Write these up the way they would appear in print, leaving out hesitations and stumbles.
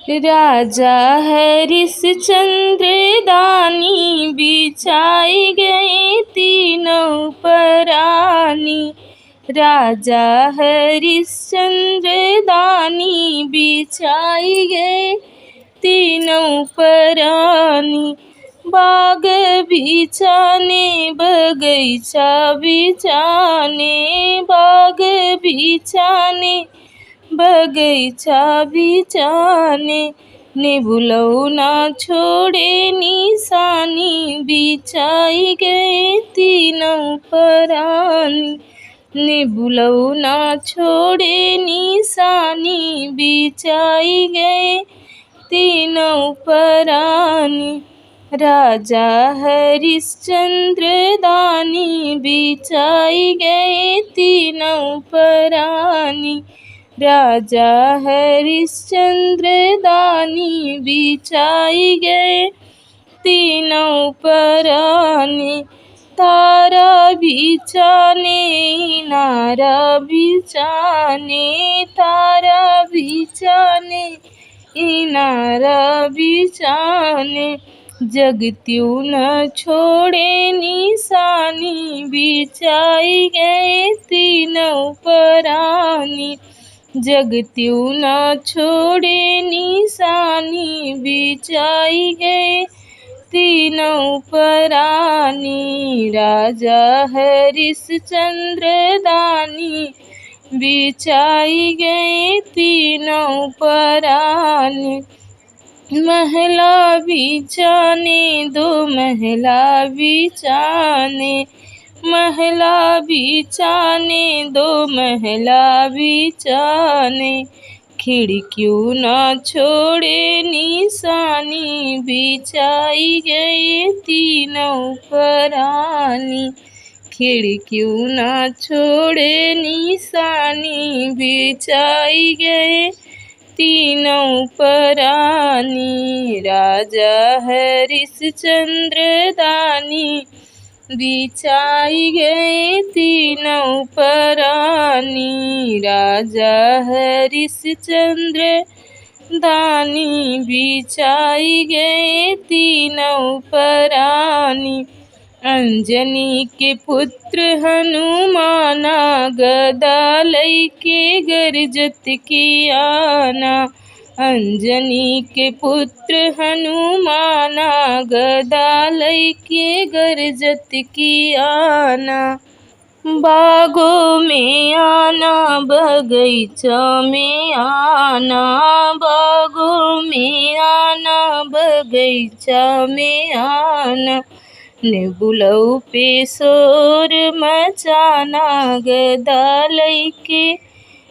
राजा हरिश्चंद्र दानी बिछाई गए तीनों परानी। राजा हरिश्चंद्र दानी बिछाई गए तीनों परानी। बाग बिछाने बगीचा बिछाने, बाग बिछाने बगीचा बिछाने, नेबुलऊ ना छोड़े निशानी बिछाई गए तीनों परानी। नेबुलऊ ना छोड़े निशानी बिछाई गए तीनों परानी। राजा हरिश्चंद्र दानी बिछाई गए तीनों परानी। राजा हरिश्चंद्र दानी बिछाई गए तीनों परानी। तारा बिछाने नारा बिछाने, तारा बिछाने इनारा बिछाने, जगत्यू न छोड़े निशानी बिछाई गए तीनों परानी। जगत्यू न छोड़े निशानी बिछाई गए तीनों परानी। राजा हरिश्चंद्र दानी बिछाई गए तीनों परानी। महला बिछाने दो महला बिछाने, महला बिछाने दो महला बिछाने, खिड़कियों न छोड़े निशानी बिछाई गए तीनों परानी। खिड़कियों न छोड़े निशानी बिछाई गए तीनों परानी। राजा हरिश्चंद्र दानी बिछाई गए तीनों परानी। राजा हरिश्चंद्र दानी बिछाई गए तीनों परानी। अंजनी के पुत्र हनुमाना गदा लैके गरजत कियाना। अंजनी के पुत्र हनुमाना गदा लैके गरजत कियाना। बागों में आना बगीचा में आना, बागों में आना बगीचा में आना, नेबुलऊ पे शोर मचाना गदा लैके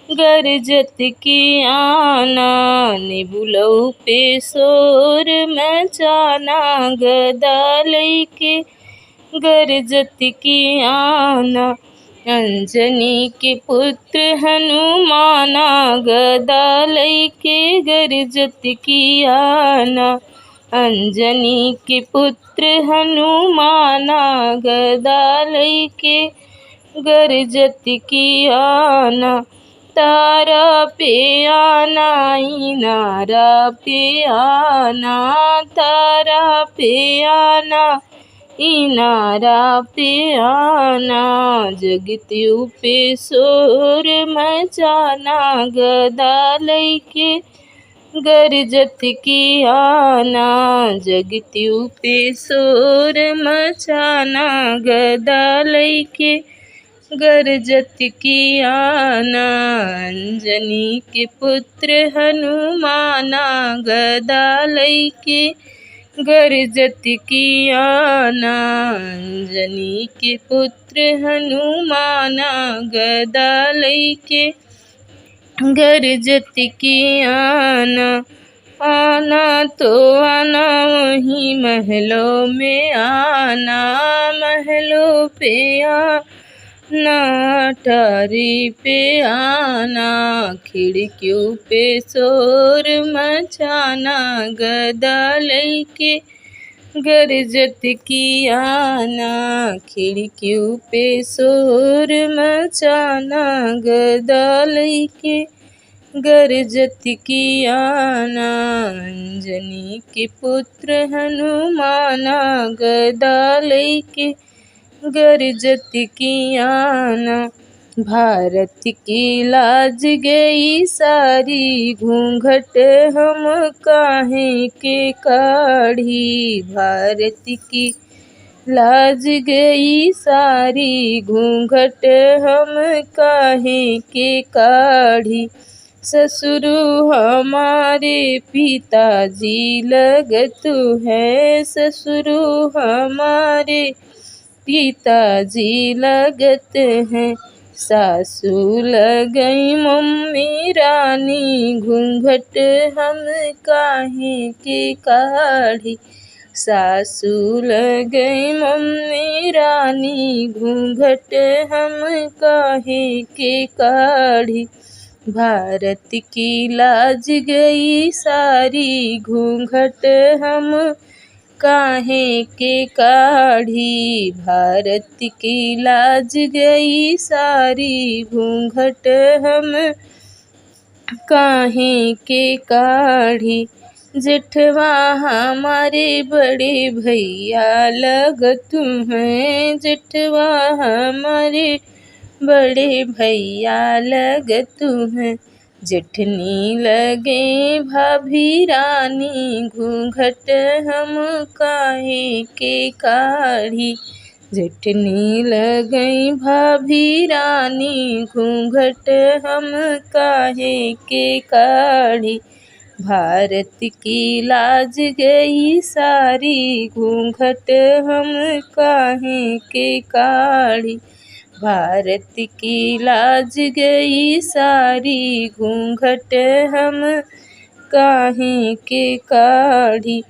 गरजत कियाना। नेबुलऊ पे शोर मचाना गदा लैके गरजत कियाना। अंजनी के पुत्र हनुमाना गदा लैके गरजत कियाना। अंजनी के पुत्र हनुमाना गदा लैके गरजत कियाना। तारा पे आना इनारा पे आना, तारा पे आना इनारा पे आना, जगत्यू पे शोर मचाना गदा लैके गरजत कियाना। जगत्यू पे शोर मचाना गदा लैके गरजत कियाना। अंजनी के पुत्र हनुमाना गदा लैके गरजत कियाना। अंजनी के पुत्र हनुमाना गदा लैके गरजत कियाना। आना तो आना वहीं महलों में आना, महलों पे आना अटारी पे आना, खिड़कियों पे शोर मचाना गदा लैके गरजत कियाना। खिड़कियों पे शोर मचाना गदा लैके गरजत कियाना। अंजनी के पुत्र हनुमाना, गदा लैके गरजत कियाना। भारत की लाज गई सारी, घूंघट हम काहे के काढ़ी। भारत की लाज गई सारी, घूंघट हम काहे के काढ़ी। ससुर हमारे पिताजी लगत है, ससुर हमारे पिताजी लगत हैं। सासू लगई मम्मी रानी, घूंघट हम काहे के काढ़ी। सासू लगई मम्मी रानी, घूंघट हम काहे के काढ़ी। भारत की लाज गई सारी, घूंघट हम काहे के काढ़ी। भारत की लाज गई सारी, घूंघट हम काहे के काढ़ी। जेठवा हमारे बड़े भैया लगत हैं, जेठवा हमारे बड़े भैया लगत हैं। जेठनी लगे भाभी रानी, घूंघट हम काहे के काढ़ी। जेठनी लगई भाभी रानी, घूंघट हम काहे के काढ़ी। भारत की लाज गई सारी, घूंघट हम काहे के काढ़ी। भारत की लाज गई सारी, घूंघट हम काहे के काढ़ी।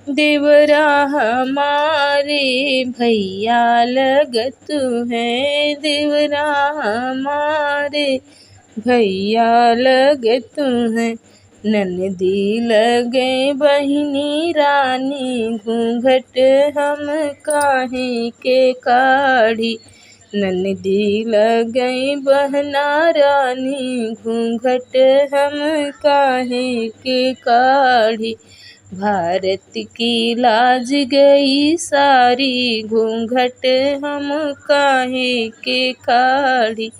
देवरा हमारे भैया लगत हैं, देवरा हमारे भैया लगत हैं। ननदी लगे बहिनी रानी, घूंघट हम काहे के काढ़ी। ननदी लगई बहना रानी, घूंघट हम काहे के काढ़ी। भारत की लाज गई सारी, घूंघट हम काहे के काढ़ी।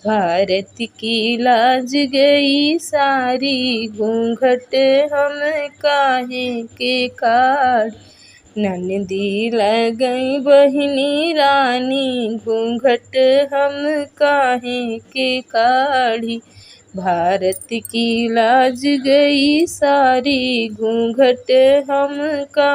भारत की लाज गई सारी, घूंघट हम काहे के काढ़ी। ननदी लगई बहिनी रानी, घूंघट हम काहे के काढ़ी। भारत की लाज गई सारी, घूंघट हम का